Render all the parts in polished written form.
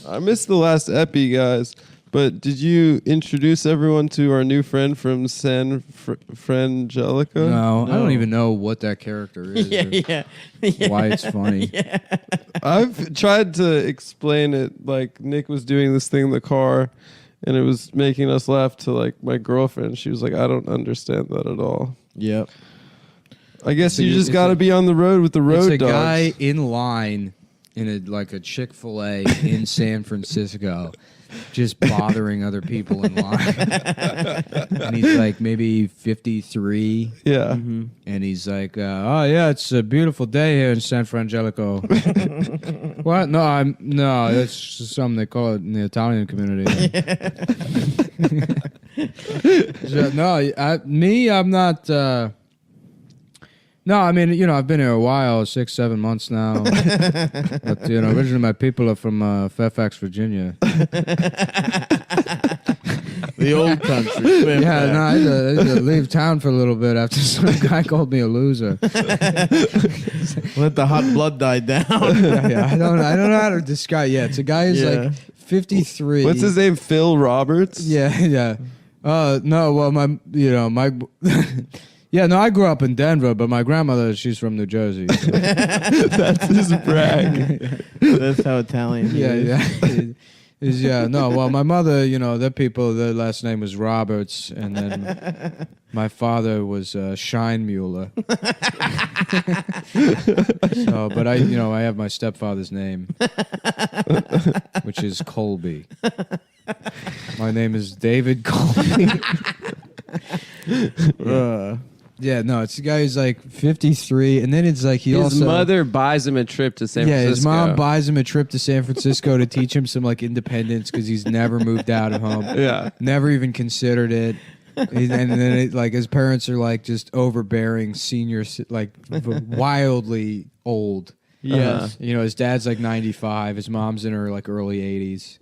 I missed the last epi, guys. But did you introduce everyone to our new friend from San Frangelico? No, I don't even know what that character is. Yeah. Why it's funny. Yeah. I've tried to explain it. Like Nick was doing this thing in the car, and it was making us laugh. To like my girlfriend, she was like, "I don't understand that at all." Yep. I guess you just got to be on the road with the road It's a dogs. guy in line in a Chick-fil-A in San Francisco, just bothering other people in line. And he's like maybe 53. Yeah. Mm-hmm. And he's like, "Oh yeah, it's a beautiful day here in San Frangelico." What? No, that's just something they call it in the Italian community. So, I'm not. No, I mean, I've been here a while, 6-7 months now. But, originally my people are from Fairfax, Virginia. The old country. Yeah, no, I had to leave town for a little bit after some guy called me a loser. Let the hot blood die down. Yeah, I don't know how to describe. Yeah, it's a guy who's like 53. What's his name? Phil Roberts? Yeah. No, well, my. Yeah, no, I grew up in Denver, but my grandmother, she's from New Jersey. So. That's his brag. That's how Italian is. Well, my mother, their people, their last name was Roberts, and then my father was Scheinmuller. So, but I have my stepfather's name, which is Colby. My name is David Colby. Yeah, no, it's a guy who's like 53, and then it's like his mother buys him a trip to San Francisco. Yeah, his mom buys him a trip to San Francisco to teach him some like independence because he's never moved out of home. Yeah, never even considered it. And then his parents are like just overbearing seniors, like wildly old. Yes, his dad's like 95, his mom's in her like early 80s.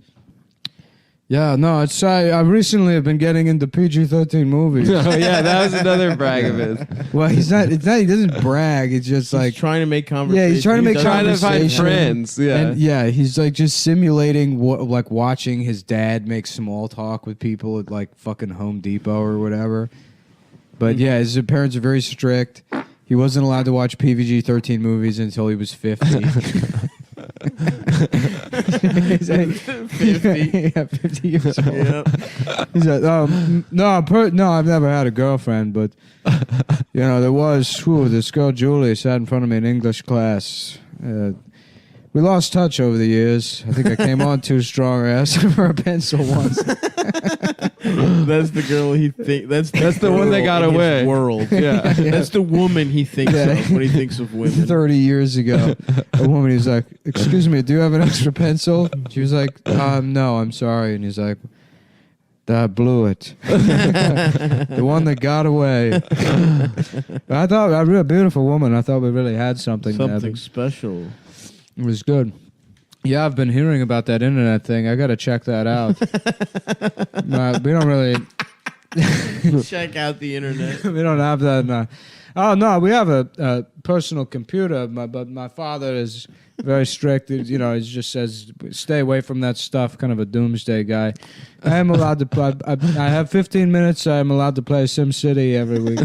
Yeah, no, I recently have been getting into PG-13 movies. Oh, yeah, that was another brag of his. Well, he doesn't brag. It's just like... He's trying to make conversation. Yeah, he's trying to make conversation. Trying to find friends, yeah. And he's like just simulating like watching his dad make small talk with people at like fucking Home Depot or whatever. But yeah, his parents are very strict. He wasn't allowed to watch PG-13 movies until he was 50. He's like 50. Yeah, 50 years old. Yep. He's like, no, I've never had a girlfriend, but there was this girl Julie sat in front of me in English class. We lost touch over the years. I think I came on too strong. I asked her for a pencil once. That's the girl he thinks. That's the one that got away. His world. Yeah. That's the woman he thinks of when he thinks of women. 30 years ago, a woman, he was like, "Excuse me, do you have an extra pencil?" She was like, "No, I'm sorry." And he's like, "I blew it." The one that got away. I thought a real beautiful woman. I thought we really had something special. It was good. Yeah, I've been hearing about that internet thing. I got to check that out. We don't really... Check out the internet. We don't have that. Oh, no, we have a personal computer, but my father is very strict. He just says, stay away from that stuff, kind of a doomsday guy. I am allowed to play... I have 15 minutes. I am allowed to play SimCity every week.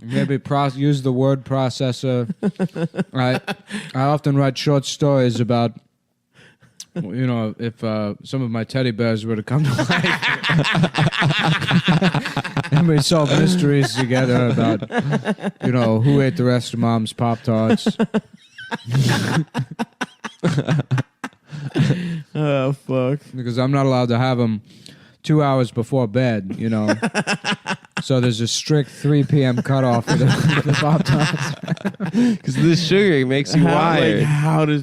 Maybe use the word processor. I often write short stories about, if some of my teddy bears were to come to life. And we solve mysteries together about, who ate the rest of Mom's Pop-Tarts. Oh, fuck. Because I'm not allowed to have them 2 hours before bed, So there's a strict 3 p.m. cutoff for the Pop-Tarts. Because the sugar makes you wired.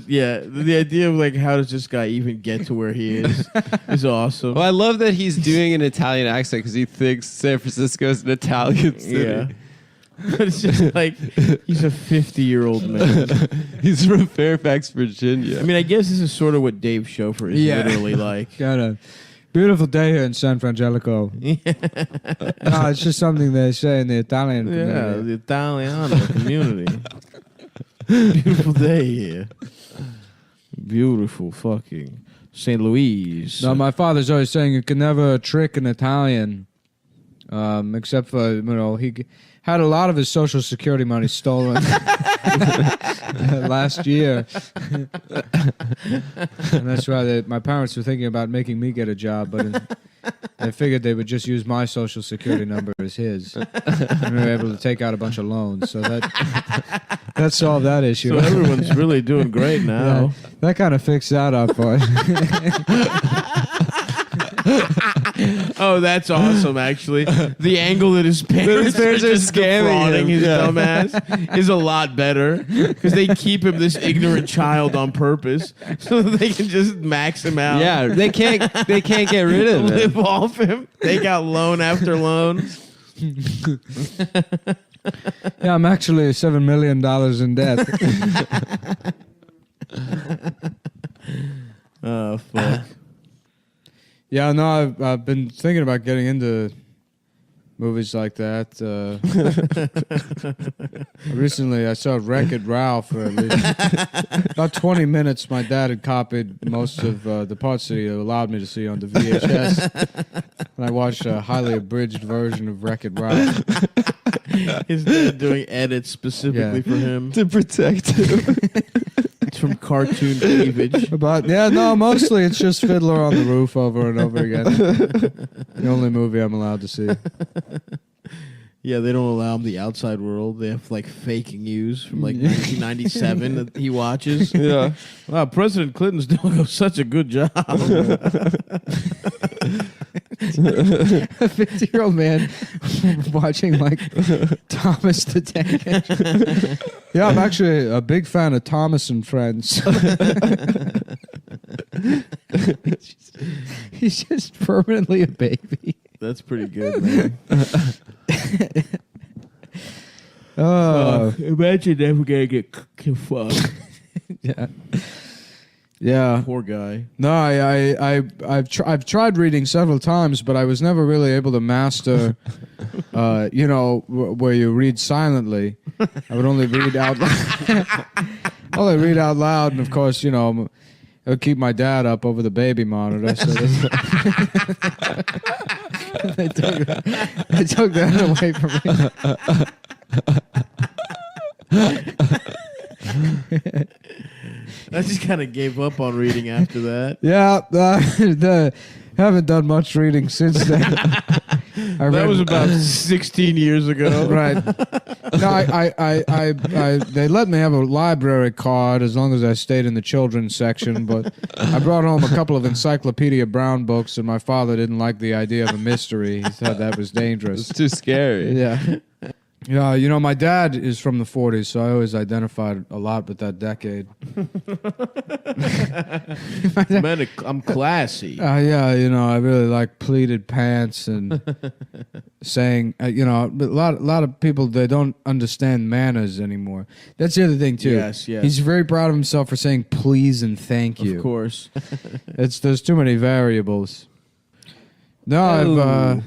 The idea of how does this guy even get to where he is awesome. Well, I love that he's doing an Italian accent because he thinks San Francisco is an Italian city. Yeah. But it's just like he's a 50-year-old man. He's from Fairfax, Virginia. I mean, I guess this is sort of what Dave Schofer is literally like. Got a beautiful day here in San Frangelico. No, it's just something they say in the Italian community. Yeah, the Italiano community. Beautiful day here. Beautiful fucking St. Louis. No, my father's always saying you can never trick an Italian, except for, he had a lot of his Social Security money stolen last year. And that's why my parents were thinking about making me get a job, but they figured they would just use my Social Security number as his. And we were able to take out a bunch of loans. So that solved that issue. So everyone's really doing great now. Yeah, that kind of fixed that up for us. Oh, that's awesome, actually. The angle that his parents are just scamming his him. dumbass is a lot better because they keep him this ignorant child on purpose so that they can just max him out. Yeah, they can't get rid of it. Live off him. Take out loan after loan. Yeah, I'm actually $7 million in debt. Oh, fuck. Yeah, no, I've been thinking about getting into movies like that. Recently, I saw Wreck-It Ralph for at least about 20 minutes. My dad had copied most of the parts that he allowed me to see on the VHS. And I watched a highly abridged version of Wreck-It Ralph. His dad doing edits specifically for him. To protect him. It's from cartoon cleavage. But yeah, no, mostly it's just Fiddler on the Roof over and over again. The only movie I'm allowed to see. Yeah, they don't allow him the outside world. They have like fake news from like 1997 that he watches. Yeah. Wow, President Clinton's doing such a good job. A 50-year-old man watching like Thomas the Tank Engine. Yeah, I'm actually a big fan of Thomas and Friends. He's just permanently a baby. That's pretty good, man. Imagine never gonna get fucked. Yeah. Yeah. Poor guy. No, I've tried reading several times, but I was never really able to master, where you read silently. I would only read out loud. And of course, I would keep my dad up over the baby monitor. So they took that away from me. I just kind of gave up on reading after that. Yeah, haven't done much reading since then. That was about 16 years ago. Right. No, I they let me have a library card as long as I stayed in the children's section, but I brought home a couple of Encyclopedia Brown books, and my father didn't like the idea of a mystery. He thought that was dangerous. It's too scary. Yeah. Yeah, my dad is from the 40s, so I always identified a lot with that decade. Man, I'm classy. Yeah, I really like pleated pants and saying, a lot of people, they don't understand manners anymore. That's the other thing, too. Yes. He's very proud of himself for saying please and thank you. Of course. There's too many variables. No,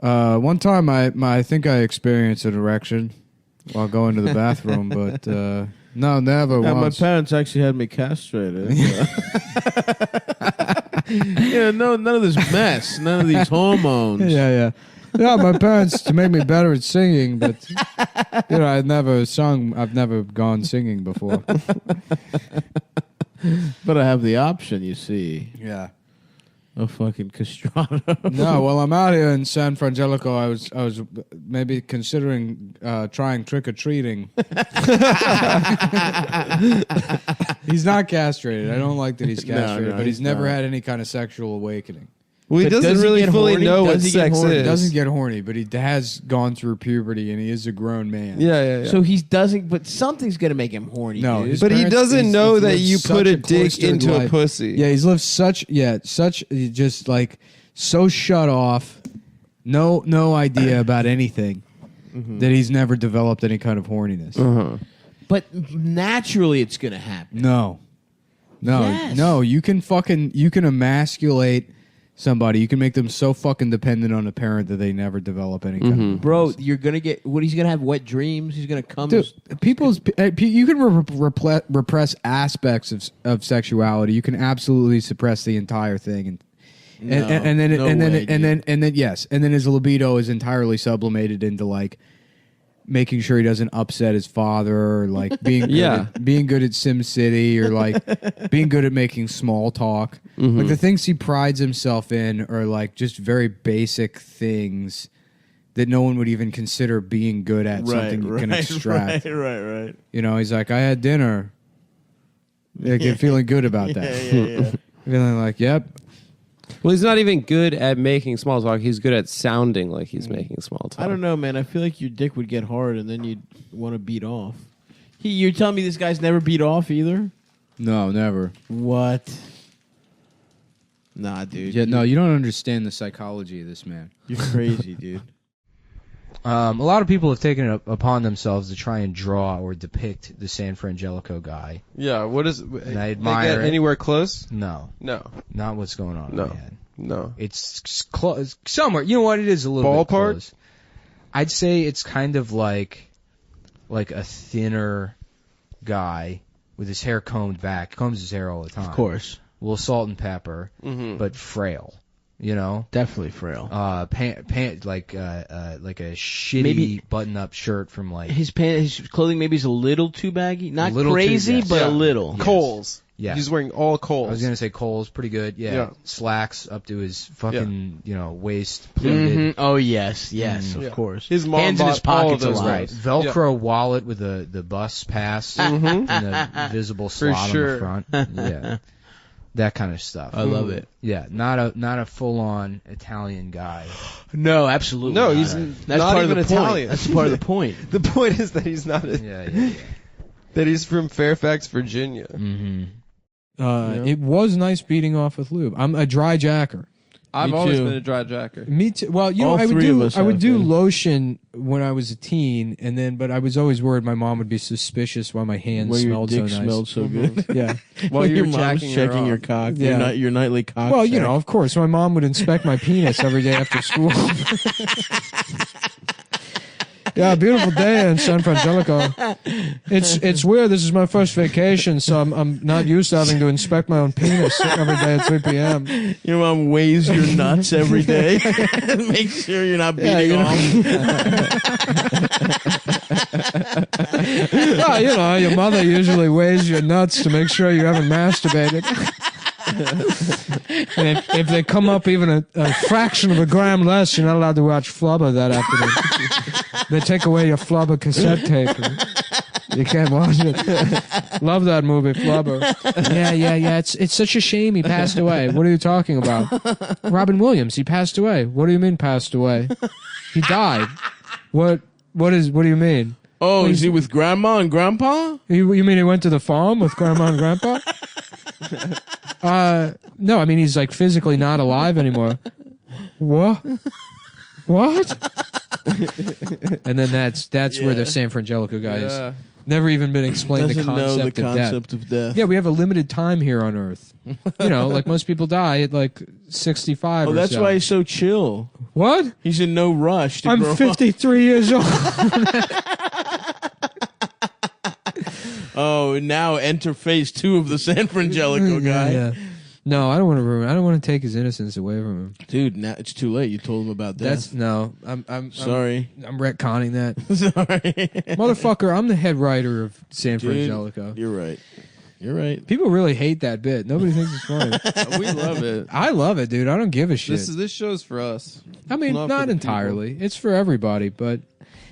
one time I think I experienced an erection while going to the bathroom, but no, never Yeah, once. my parents actually had me castrated. None of this mess, none of these hormones. Yeah. Yeah, my parents to make me better at singing, but I've never gone singing before. But I have the option, you see. Yeah. A fucking castrato. No, well, I'm out here in San Frangelico. I was maybe considering trying trick-or-treating. He's not castrated. I don't like that he's castrated, No, but he's he's never not. had any kind of sexual awakening. Well, he But doesn't does he really get fully horny? know what Does he get sex horny? He is. doesn't get horny, but he has gone through puberty, and he is a grown man. Yeah. So he doesn't, but something's gonna make him horny. No, dude. his But he parents- doesn't know he's that lived you such put a dick cloistered into a life. pussy. Yeah, he's lived such just like so shut off, no idea about anything, that he's never developed any kind of horniness. But naturally, it's gonna happen. No. Yes. You can emasculate somebody, you can make them so fucking dependent on a parent that they never develop any kind of Bro, you're gonna get what? He's gonna have wet dreams. He's gonna come. Dude, you can repress aspects of sexuality. You can absolutely suppress the entire thing, and then his libido is entirely sublimated into like making sure he doesn't upset his father, or like being being good at SimCity, or like being good at making small talk. Like the things he prides himself in are like just very basic things that no one would even consider being good at. Something you can extract. Right. You know, he's like, I had dinner. Like, feeling good about that. Feeling like, yep. Well, he's not even good at making small talk. He's good at sounding like he's making small talk. I don't know, man. I feel like your dick would get hard, and then you'd want to beat off. You're telling me this guy's never beat off either? No, never. What? Nah, dude. Yeah, no, you don't understand the psychology of this man. You're crazy, dude. A lot of people have taken it upon themselves to try and draw or depict the San Frangelico guy. Yeah, what is... And I admire it. Anywhere close? No. Not what's going on in my head. No. It's close. Somewhere. You know what? It is a little bit close. I'd say it's kind of like a thinner guy with his hair combed back. He combs his hair all the time. Of course. A little salt and pepper, but frail. You know, definitely frail. Pant like a shitty button-up shirt from like his clothing maybe is a little too baggy, not crazy, too, but a little. Yes. Coals. Yeah, he's wearing all Coals. I was gonna say Coals, pretty good. Yeah. Slacks up to his fucking waist. Oh yes, of course. His mom hands in his pockets all of those right. Velcro wallet with the bus pass and a visible slot on the front. Yeah. That kind of stuff. I love it. Yeah, not a full-on Italian guy. No, absolutely. No, not. He's That's not part even of the Italian. Point. That's part of the point. The point is that he's not. That he's from Fairfax, Virginia. It was nice beating off with lube. I'm a dry jacker. I've always been a dry jacker. Me too. Well, you know, I would do lotion when I was a teen, but I was always worried my mom would be suspicious why my hands smelled so nice. Smelled so good. Yeah. While your you're mom's checking your cock. Yeah. Your nightly cock. Well, check. you know, of course, my mom would inspect my penis every day after school. Yeah, beautiful day in San Frangelico. It's weird. This is my first vacation, so I'm not used to having to inspect my own penis every day at 3 p.m. Your mom weighs your nuts every day. Make sure you're not beating off. Well, you know, your mother usually weighs your nuts to make sure you haven't masturbated. And if they come up even a fraction of a gram less, you're not allowed to watch Flubber that afternoon. They take away your Flubber cassette tape. You can't watch it. Love that movie, Flubber. Yeah. It's such a shame he passed away. What are you talking about? Robin Williams, he passed away. What do you mean passed away? He died. What do you mean? Oh, is he with Grandma and Grandpa? You mean he went to the farm with Grandma and Grandpa? No, I mean he's like physically not alive anymore. What? And then that's where the San Frangelico guy is. Never even been explained the concept of death. Yeah, we have a limited time here on Earth. You know, like most people die at like 65 or so. Oh, that's why he's so chill. What? He's in no rush to grow I'm 53 years old. Oh, now enter phase 2 of the San Frangelico guy. Yeah. No, I don't want to ruin. I don't want to take his innocence away from him. Dude, now it's too late. You told him about death. I'm sorry. I'm retconning that. Sorry. Motherfucker, I'm the head writer of San Frangelico. You're right. People really hate that bit. Nobody thinks it's funny. We love it. I love it, dude. I don't give a shit. This show's for us. I mean, not entirely. People. It's for everybody, but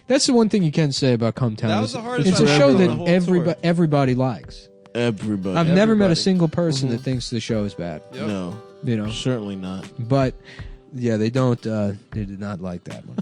that's the one thing you can say about CumTown. That was the hardest. It's a show that everybody likes. Everybody. I've never met a single person that thinks the show is bad. Yep. No, you know, certainly not. But yeah, they don't. They did not like that one.